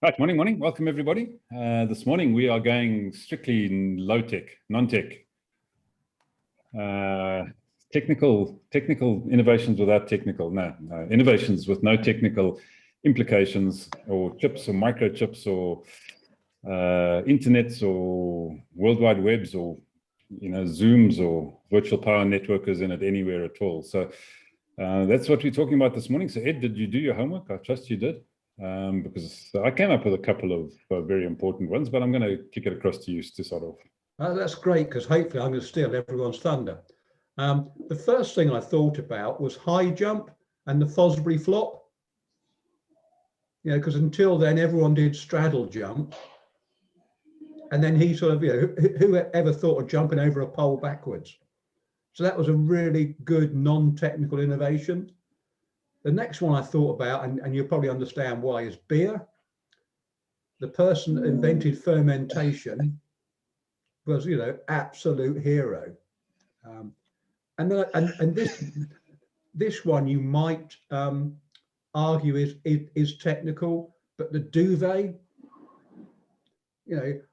Right, morning. Welcome, everybody. This morning we are going strictly low-tech, non-tech. Technical innovations without technical, no, innovations with no technical implications, or chips or microchips or internets or world wide webs or Zooms or virtual power networkers in it anywhere at all. So that's what we're talking about this morning. So Ed, did you do your homework? I trust you did. Because I came up with a couple of very important ones, but I'm going to kick it across to you to start off. That's great, because hopefully I'm going to steal everyone's thunder. The first thing I thought about was high jump and the Fosbury flop. Because until then everyone did straddle jump, and then he sort of, who ever thought of jumping over a pole backwards? So that was a really good non-technical innovation. The next one I thought about, and you'll probably understand why, is beer. The person that invented fermentation was, absolute hero. And this one you might argue is technical, but the duvet.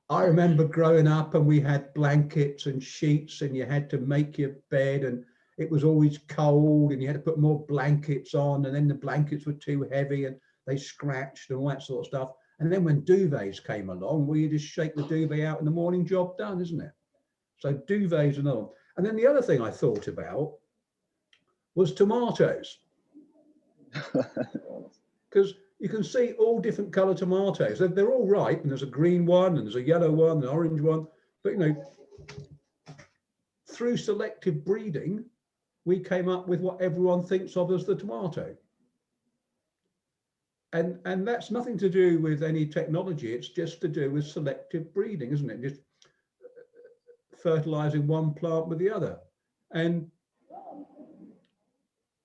I remember growing up and we had blankets and sheets, and you had to make your bed, and it was always cold, and you had to put more blankets on, and then the blankets were too heavy and they scratched and all that sort of stuff. And then when duvets came along, well, you just shake the duvet out in the morning, job done, isn't it? So duvets and all. And then the other thing I thought about was tomatoes. Because you can see all different color tomatoes. They're all ripe, and there's a green one, and there's a yellow one, an orange one. But, through selective breeding, we came up with what everyone thinks of as the tomato. And that's nothing to do with any technology. It's just to do with selective breeding, isn't it? Just fertilizing one plant with the other. And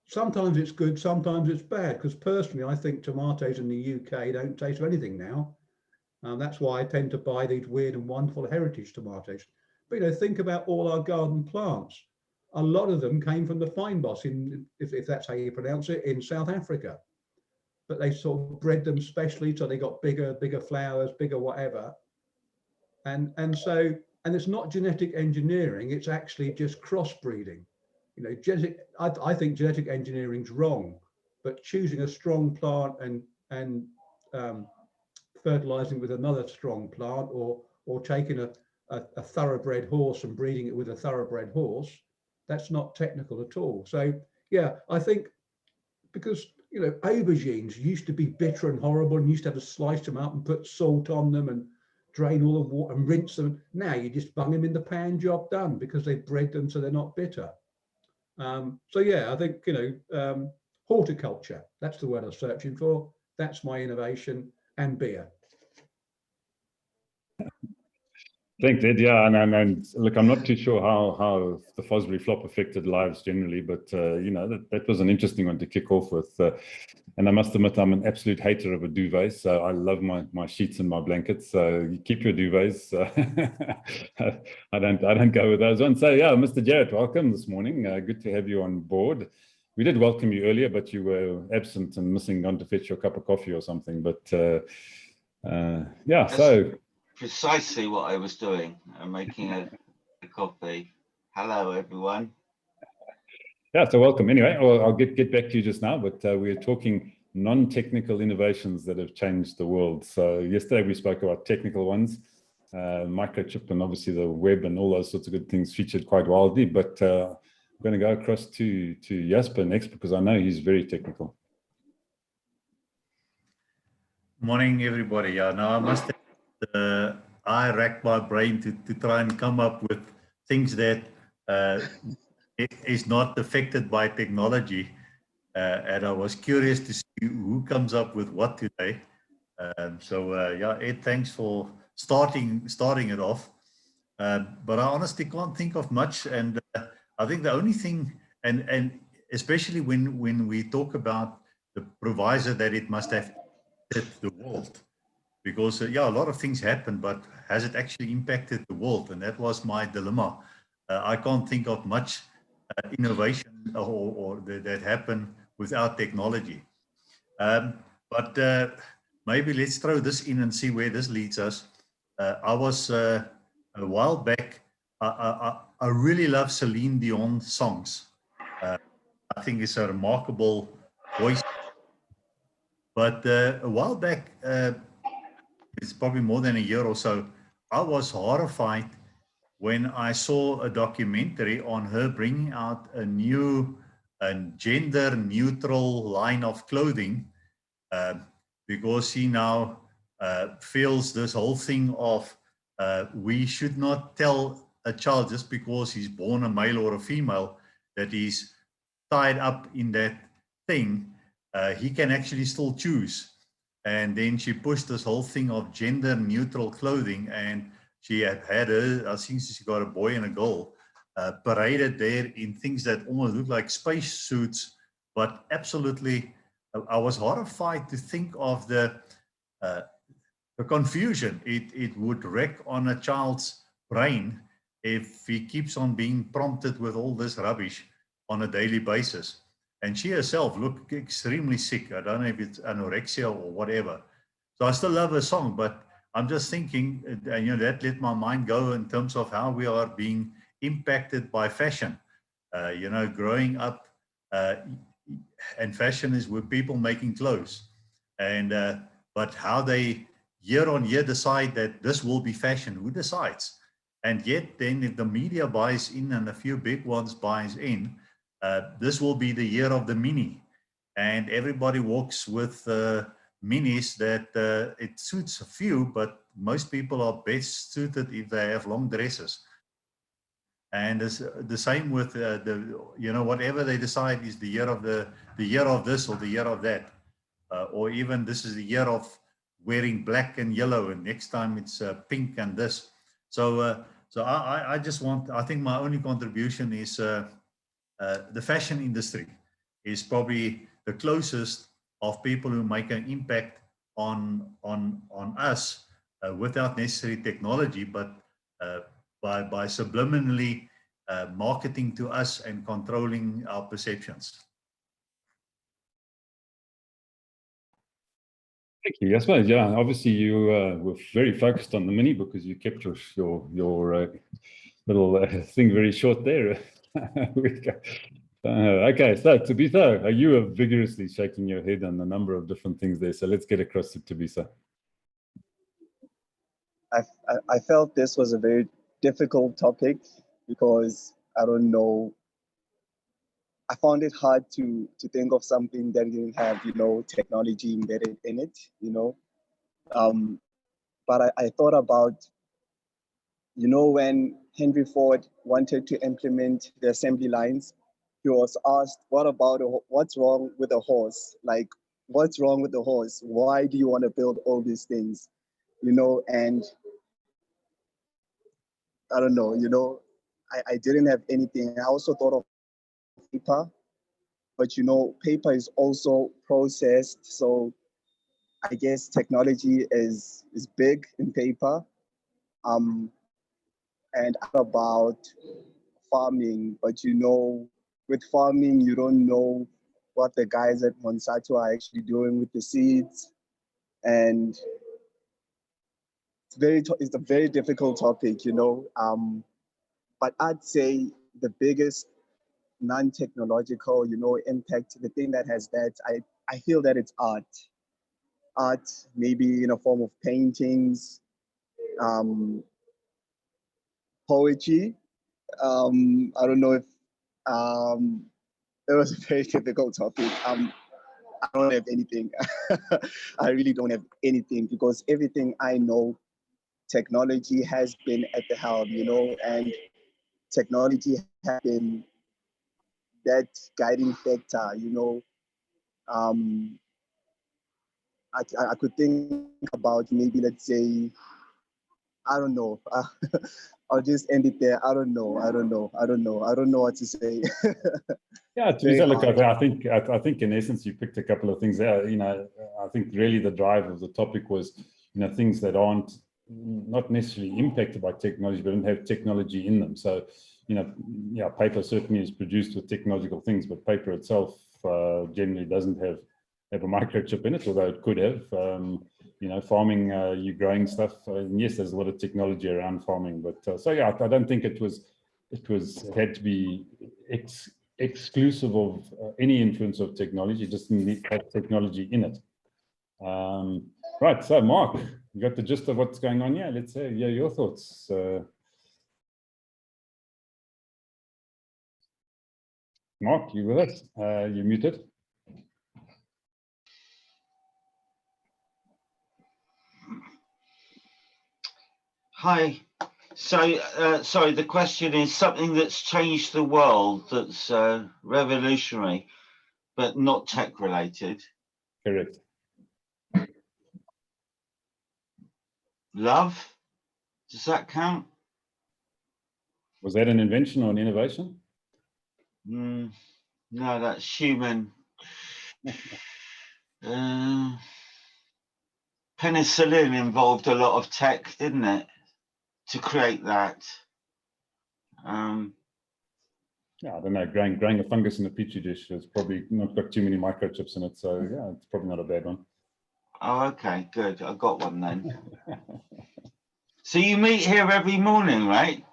sometimes it's good, sometimes it's bad, because personally, I think tomatoes in the UK don't taste of anything now. That's why I tend to buy these weird and wonderful heritage tomatoes. But think about all our garden plants. A lot of them came from the fynbos, if that's how you pronounce it, in South Africa. But they sort of bred them specially, so they got bigger flowers, bigger whatever. And it's not genetic engineering, it's actually just crossbreeding. I think genetic engineering's wrong, but choosing a strong plant and fertilizing with another strong plant, or taking a thoroughbred horse and breeding it with a thoroughbred horse, that's not technical at all. So yeah, I think because aubergines used to be bitter and horrible, and you used to have to slice them up and put salt on them and drain all the water and rinse them. Now you just bung them in the pan, job done, because they've bred them so they're not bitter. So yeah, I think horticulture, that's the word I was searching for. That's my innovation, and beer. Thanks, Ed. Yeah, and look, I'm not too sure how the Fosbury flop affected lives generally, but that was an interesting one to kick off with. And I must admit, I'm an absolute hater of a duvet, so I love my sheets and my blankets. So you keep your duvets. I don't go with those ones. So yeah, Mr. Jarrett, welcome this morning. Good to have you on board. We did welcome you earlier, but you were absent and missing, gone to fetch your cup of coffee or something. But yeah, so. Precisely what I was doing. I'm making a coffee. Hello, everyone. Yeah, so welcome. Anyway, I'll get back to you just now, but we're talking non-technical innovations that have changed the world. So yesterday we spoke about technical ones, microchip, and obviously the web and all those sorts of good things featured quite wildly. But I'm going to go across to Jasper next, because I know he's very technical. Morning, everybody. Yeah, now I must I racked my brain to try and come up with things that is not affected by technology, and I was curious to see who comes up with what today. Yeah, Ed, thanks for starting it off. But I honestly can't think of much, and I think the only thing, and especially when we talk about the proviso that it must have impacted the world. Because yeah, a lot of things happen, but has it actually impacted the world? And that was my dilemma. I can't think of much innovation or that happened without technology. But maybe let's throw this in and see where this leads us. I was a while back. I really love Celine Dion's songs. I think it's a remarkable voice. But a while back, it's probably more than a year or so, I was horrified when I saw a documentary on her bringing out a new gender neutral line of clothing, because she now feels this whole thing of we should not tell a child just because he's born a male or a female that he's tied up in that thing. He can actually still choose. And then she pushed this whole thing of gender neutral clothing, and she had her, I think she got a boy and a girl, paraded there in things that almost look like space suits, but absolutely, I was horrified to think of the confusion it would wreak on a child's brain if he keeps on being prompted with all this rubbish on a daily basis. And she herself looked extremely sick. I don't know if it's anorexia or whatever. So I still love her song, but I'm just thinking, and that let my mind go in terms of how we are being impacted by fashion. Growing up, and fashion is with people making clothes, and but how they year on year decide that this will be fashion. Who decides? And yet, then if the media buys in and a few big ones buys in, this will be the year of the mini, and everybody walks with minis that it suits a few, but most people are best suited if they have long dresses. And it's the same with whatever they decide is the year of the year of this or the year of that, or even this is the year of wearing black and yellow, and next time it's pink and this. So I just want. I think my only contribution is. The fashion industry is probably the closest of people who make an impact on us without necessary technology, but by subliminally marketing to us and controlling our perceptions. Thank you. I suppose, yeah, obviously you were very focused on the mini because you kept your little thing very short there. Okay, so Thabisa, you are vigorously shaking your head on a number of different things there. So let's get across to Thabisa. I felt this was a very difficult topic because I don't know. I found it hard to think of something that didn't have, technology embedded in it, But I thought about, when Henry Ford wanted to implement the assembly lines, he was asked, what's wrong with the horse? Like, what's wrong with the horse? Why do you want to build all these things? And I don't know, I didn't have anything. I also thought of paper, but paper is also processed. So I guess technology is big in paper. And about farming, but with farming, you don't know what the guys at Monsanto are actually doing with the seeds. And it's a very difficult topic, But I'd say the biggest non-technological, impact, the thing that has that, I feel that it's art. Art, maybe in a form of paintings, poetry. I don't know if it was a very difficult topic. I don't have anything. I really don't have anything because everything I know, technology has been at the helm, and technology has been that guiding factor, I could think about maybe, let's say, I don't know. I'll just end it there. I don't know what to say. Yeah, to be fair, look, I think in essence you picked a couple of things there. I think really the drive of the topic was, things that aren't not necessarily impacted by technology, but don't have technology in them. So, paper certainly is produced with technological things, but paper itself generally doesn't have have a microchip in it, although it could have. You know, farming, you're growing stuff. And yes, there's a lot of technology around farming, but so yeah, I don't think it had to be exclusive of any influence of technology. It just need have technology in it. Right, so Mark, you got the gist of what's going on here. Let's hear your thoughts. Mark, you with us? You're muted. Hi. So, sorry, the question is something that's changed the world, that's revolutionary, but not tech related. Correct. Love? Does that count? Was that an invention or an innovation? No, that's human. Penicillin involved a lot of tech, didn't it, to create that? Yeah, I don't know. Growing a fungus in a petri dish has probably not got too many microchips in it, so yeah, it's probably not a bad one. Oh, okay, good. I got one then. So you meet here every morning, right?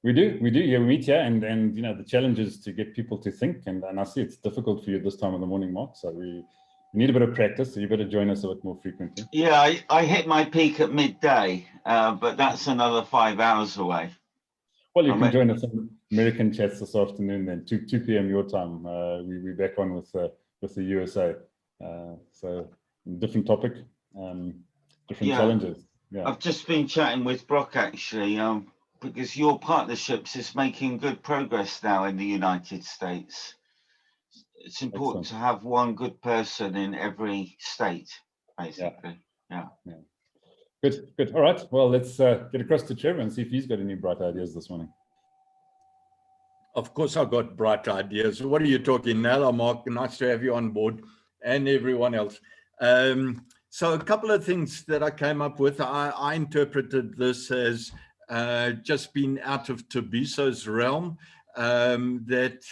We do. Yeah, we meet here, and you know, the challenge is to get people to think, and I see it's difficult for you this time of the morning, Mark. So we need a bit of practice. So you better join us a bit more frequently. Yeah, I hit my peak at midday, but that's another 5 hours away. Well, you can join us on American chats this afternoon, then 2 p.m. your time. We're back on with the USA. So different topic, different challenges. Yeah. I've just been chatting with Brock actually, because your partnerships is making good progress now in the United States. It's important to have one good person in every state, basically. Yeah. Good. All right. Well, let's get across to Trevor and see if he's got any bright ideas this morning. Of course, I've got bright ideas. What are you talking, Nella, Mark? Nice to have you on board, and everyone else. So a couple of things that I came up with. I interpreted this as just being out of Tobiso's realm, that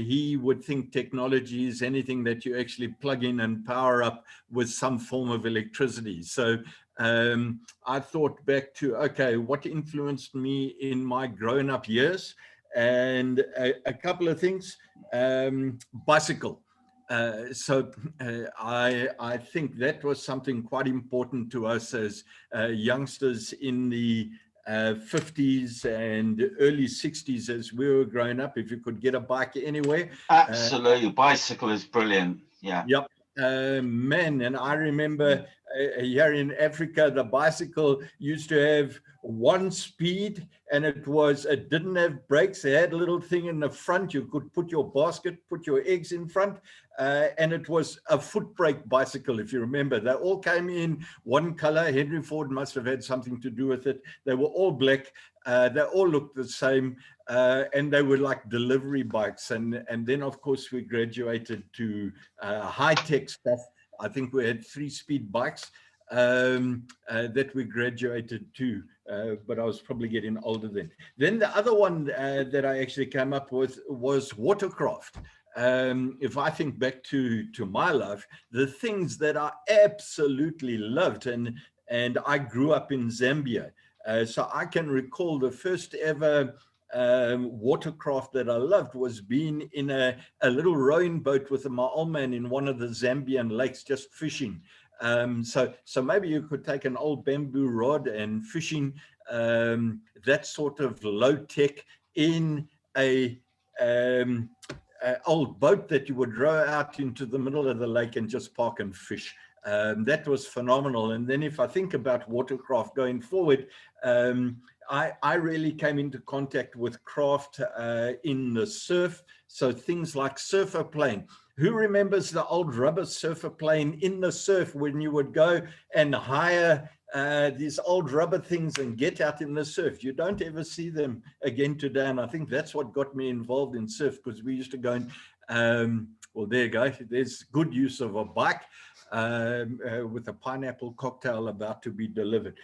he would think technology is anything that you actually plug in and power up with some form of electricity. So I thought back to, okay, what influenced me in my grown-up years? And a couple of things. Bicycle. I think that was something quite important to us as youngsters in the 50s and early 60s as we were growing up. If you could get a bike anywhere. Absolutely. Bicycle is brilliant. Yeah. Yep. Man, and I remember here in Africa, the bicycle used to have one speed, and it didn't have brakes. It had a little thing in the front. You could put your basket, put your eggs in front, and it was a foot brake bicycle, if you remember. They all came in one color. Henry Ford must have had something to do with it. They were all black. They all looked the same, and they were like delivery bikes. And then, of course, we graduated to high-tech stuff. I think we had 3-speed bikes that we graduated to, but I was probably getting older then. Then the other one that I actually came up with was watercraft. If I think back to my life, the things that I absolutely loved, and I grew up in Zambia. So I can recall the first ever watercraft that I loved was being in a little rowing boat with my old man in one of the Zambian lakes, just fishing. So maybe you could take an old bamboo rod and fishing, that sort of low tech in a old boat that you would row out into the middle of the lake and just park and fish. That was phenomenal. And then if I think about watercraft going forward, I really came into contact with craft in the surf. So things like surfer plane. Who remembers the old rubber surfer plane in the surf when you would go and hire these old rubber things and get out in the surf? You don't ever see them again today. And I think that's what got me involved in surf, because we used to go and, well, there you go. There's good use of a bike with a pineapple cocktail about to be delivered.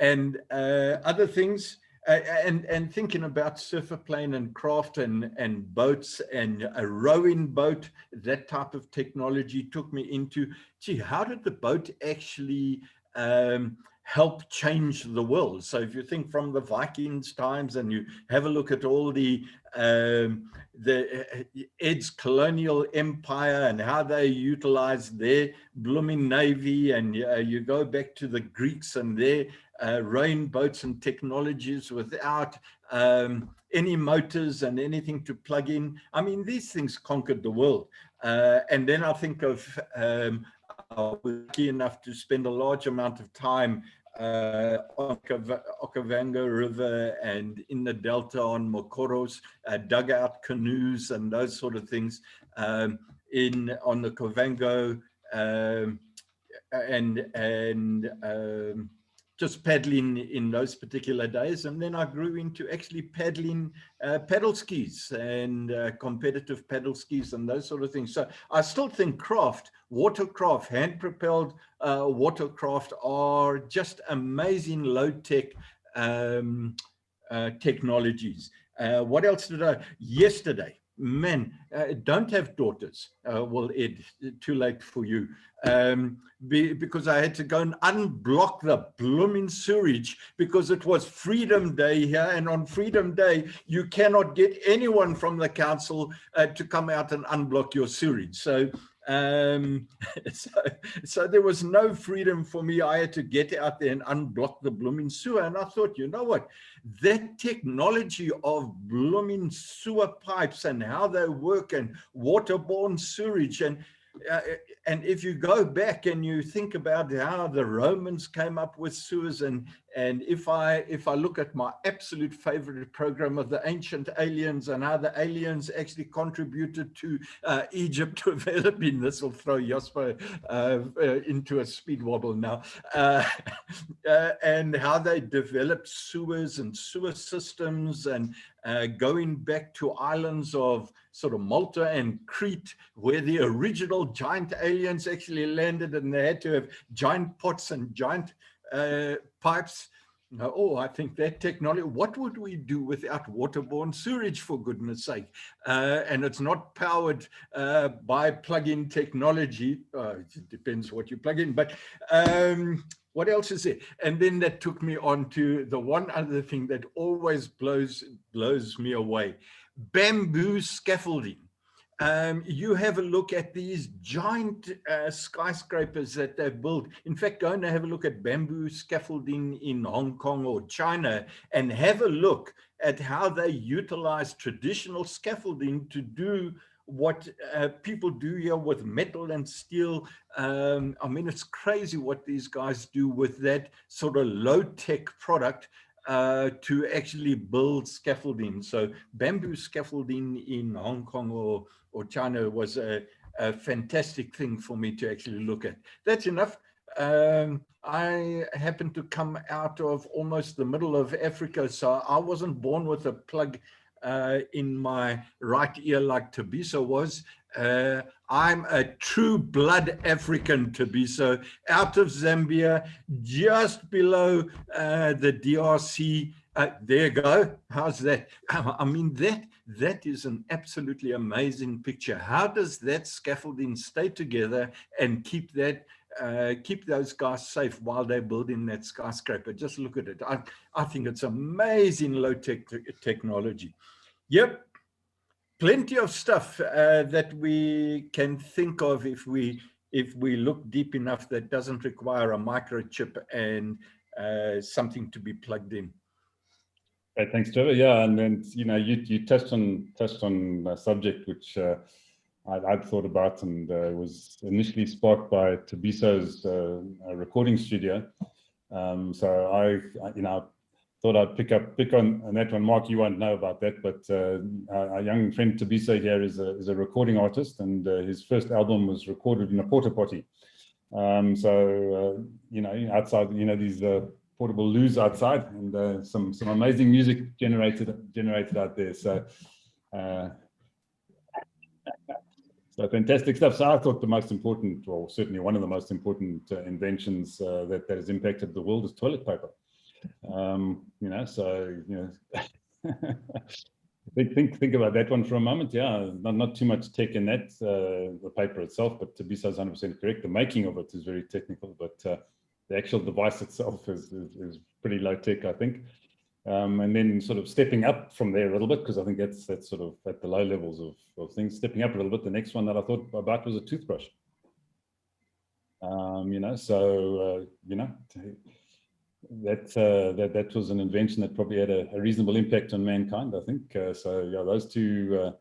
And other things, And thinking about surfer plane and craft and boats and a rowing boat, that type of technology took me into, gee, how did the boat actually help change the world? So if you think from the Vikings times and you have a look at all the Ed's colonial empire and how they utilized their blooming navy, and you go back to the Greeks and their rowing boats and technologies without any motors and anything to plug in. I mean, these things conquered the world. And then I think of, I was lucky enough to spend a large amount of time on Okavango River and in the Delta on Mokoros, dugout canoes and those sort of things on the Okavango, and just paddling in those particular days. And then I grew into actually paddling paddle skis and competitive paddle skis and those sort of things. So I still think craft, watercraft, hand-propelled watercraft are just amazing low-tech technologies. What else did I, yesterday, man, don't have daughters. Well, Ed, too late for you. Because I had to go and unblock the blooming sewage because it was Freedom Day here, and on Freedom Day you cannot get anyone from the council to come out and unblock your sewage. So so there was no freedom for me. I had to get out there and unblock the blooming sewer. And I thought, you know what, that technology of blooming sewer pipes and how they work and waterborne sewage, and if you go back and you think about how the Romans came up with sewers, and if I look at my absolute favorite program of the Ancient Aliens and how the aliens actually contributed to Egypt developing, this will throw Jasper into a speed wobble now, and how they developed sewers and sewer systems, and going back to islands of sort of Malta and Crete, where the original giant aliens actually landed, and they had to have giant pots and giant pipes. Oh, I think that technology, what would we do without waterborne sewage, for goodness sake? And it's not powered by plug-in technology. It depends what you plug in, but what else is there? And then that took me on to the one other thing that always blows me away: bamboo scaffolding. You have a look at these giant skyscrapers that they've built. In fact, go and have a look at bamboo scaffolding in Hong Kong or China, and have a look at how they utilize traditional scaffolding to do what people do here with metal and steel. I mean, it's crazy what these guys do with that sort of low-tech product to actually build scaffolding. So bamboo scaffolding in Hong Kong or China was a fantastic thing for me to actually look at. That's enough. I happened to come out of almost the middle of Africa, so I wasn't born with a plug in my right ear like Thabiso was. I'm a true blood African, Thabiso, out of Zambia, just below the DRC. There you go. How's that? I mean, that is an absolutely amazing picture. How does that scaffolding stay together and keep that keep those guys safe while they're building that skyscraper? Just look at it. I think it's amazing low-tech technology. Yep, plenty of stuff that we can think of if we look deep enough, that doesn't require a microchip and something to be plugged in. Okay, thanks, Trevor. Yeah, and then you touched on a subject which I'd thought about, and was initially sparked by Thabiso's recording studio. So I thought I'd pick on that one. Mark, you won't know about that, but our young friend Thabiso here is a recording artist, and his first album was recorded in a porta potty. So outside, these portable loos outside, and some amazing music generated out there. So fantastic stuff. So I thought the most important, or certainly one of the most important inventions that has impacted the world is toilet paper. You know, so, you know, think about that one for a moment. Yeah, not too much tech in that, the paper itself, but to be so 100% correct, the making of it is very technical, but the actual device itself is pretty low tech, I think. And then sort of stepping up from there a little bit, because I think that's sort of at the low levels of things. Stepping up a little bit, the next one that I thought about was a toothbrush. You know, so you know, that was an invention that probably had a reasonable impact on mankind, I think. So yeah, those two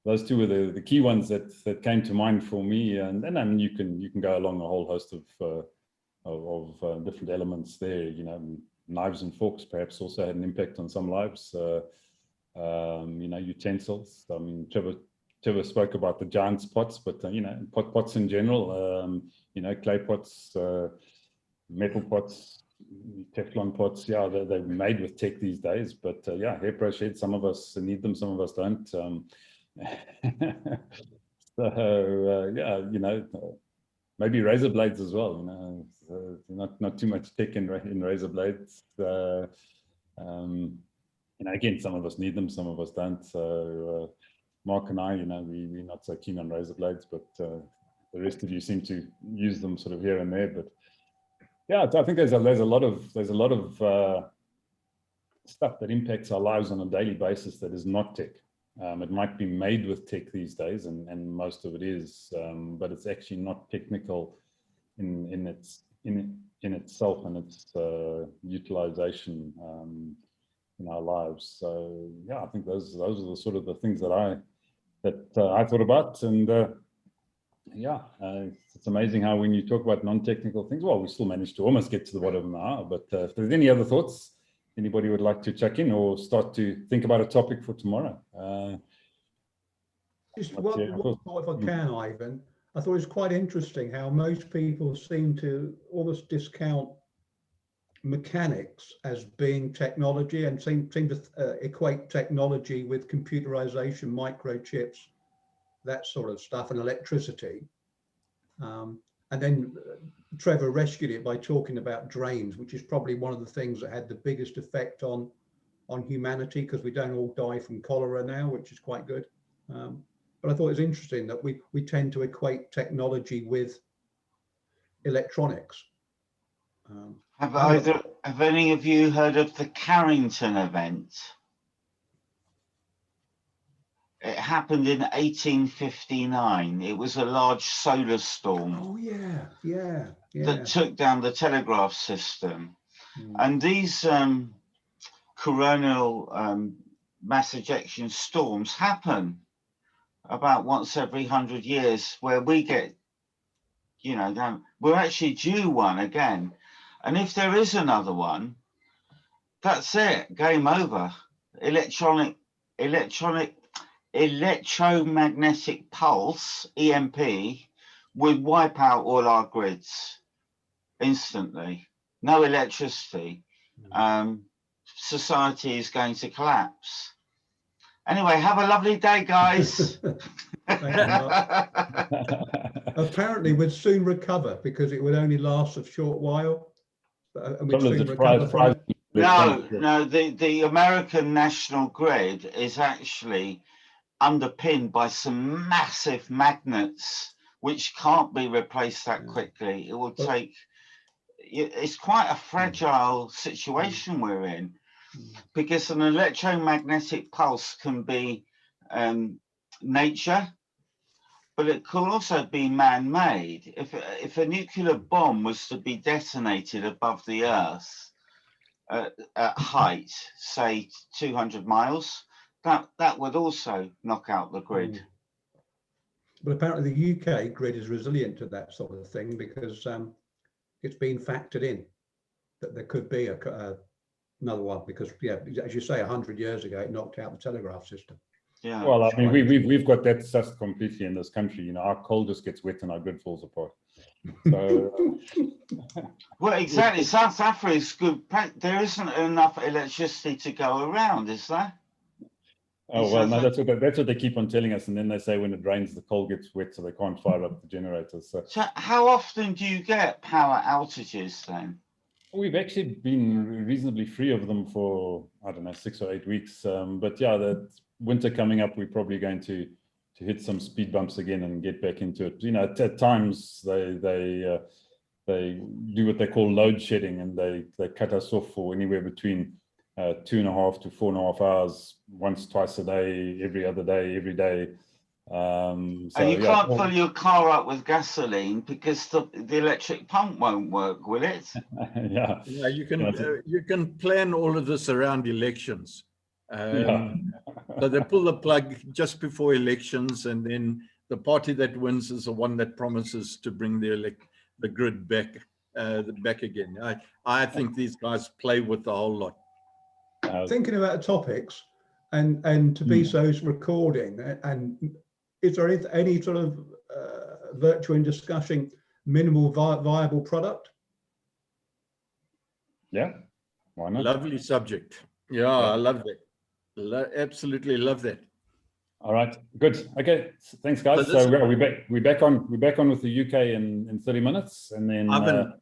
were the key ones that came to mind for me. And then, I mean, you can go along a whole host of different elements there. You know, knives and forks perhaps also had an impact on some lives. You know, utensils. I mean, Trevor spoke about the giant's pots, but you know, pots in general. You know, clay pots, metal pots, Teflon pots. Yeah, they're made with tech these days. But yeah, hairbrush heads. Some of us need them, some of us don't. So yeah, you know. Maybe razor blades as well, you know, so not too much tech in razor blades. You know, again, some of us need them, some of us don't. So Mark and I, you know, we're not so keen on razor blades, but the rest of you seem to use them sort of here and there. But yeah, I think there's a lot of stuff that impacts our lives on a daily basis that is not tech. It might be made with tech these days, and most of it is, but it's actually not technical in itself and its utilization in our lives. So yeah, I think those are the sort of the things that I thought about. And yeah, it's amazing how when you talk about non-technical things, well, we still managed to almost get to the bottom of an hour. But if there's any other thoughts, anybody would like to check in or start to think about a topic for tomorrow? Just one thought, if I can, Ivan. I thought it was quite interesting how most people seem to almost discount mechanics as being technology and seem to equate technology with computerization, microchips, that sort of stuff, and electricity. And then Trevor rescued it by talking about drains, which is probably one of the things that had the biggest effect on humanity, because we don't all die from cholera now, which is quite good. But I thought it was interesting that we tend to equate technology with electronics. Have any of you heard of the Carrington event? It happened in 1859. It was a large solar storm. Oh yeah. That took down the telegraph system. And these coronal mass ejection storms happen about once every 100 years, where we get, you know, we're actually due one again. And if there is another one, that's it, game over. Electromagnetic pulse, EMP, would wipe out all our grids instantly. No electricity. Society is going to collapse. Anyway, have a lovely day, guys. Apparently, we'd soon recover because it would only last a short while. And we'd soon recover from it. No, the American national grid is actually underpinned by some massive magnets which can't be replaced that quickly. It will take, it's quite a fragile situation we're in, because an electromagnetic pulse can be nature, but it can also be man-made. If a nuclear bomb was to be detonated above the Earth at height, say 200 miles, that would also knock out the grid. But apparently the UK grid is resilient to that sort of thing, because it's been factored in that there could be another one, because yeah, as you say, 100 years ago it knocked out the telegraph system. Yeah. Well, I mean, we've got that sussed completely in this country. You know, our coal just gets wet and our grid falls apart. So, well, exactly. South Africa is good. There isn't enough electricity to go around, is there? Oh well, no, that's what they keep on telling us, and then they say when it rains, the coal gets wet, so they can't fire up the generators. So how often do you get power outages then? We've actually been reasonably free of them for, I don't know, 6 or 8 weeks. But yeah, that winter coming up, we're probably going to hit some speed bumps again and get back into it. You know, at times they do what they call load shedding, and they cut us off for anywhere between 2.5 to 4.5 hours, once, twice a day, every other day, every day. So and you can't fill your car up with gasoline because the electric pump won't work, will it? Yeah. Yeah, you can plan all of this around elections. Yeah. So they pull the plug just before elections, and then the party that wins is the one that promises to bring the grid back again. I think these guys play with the whole lot. Thinking about the topics, and to be so's recording, and is there any sort of virtue in discussing minimal viable product? Yeah, why not? Lovely subject. Yeah, I love that. Absolutely love that. All right, good. Okay, thanks, guys. So we're back on with the UK in 30 minutes, and then Ivan,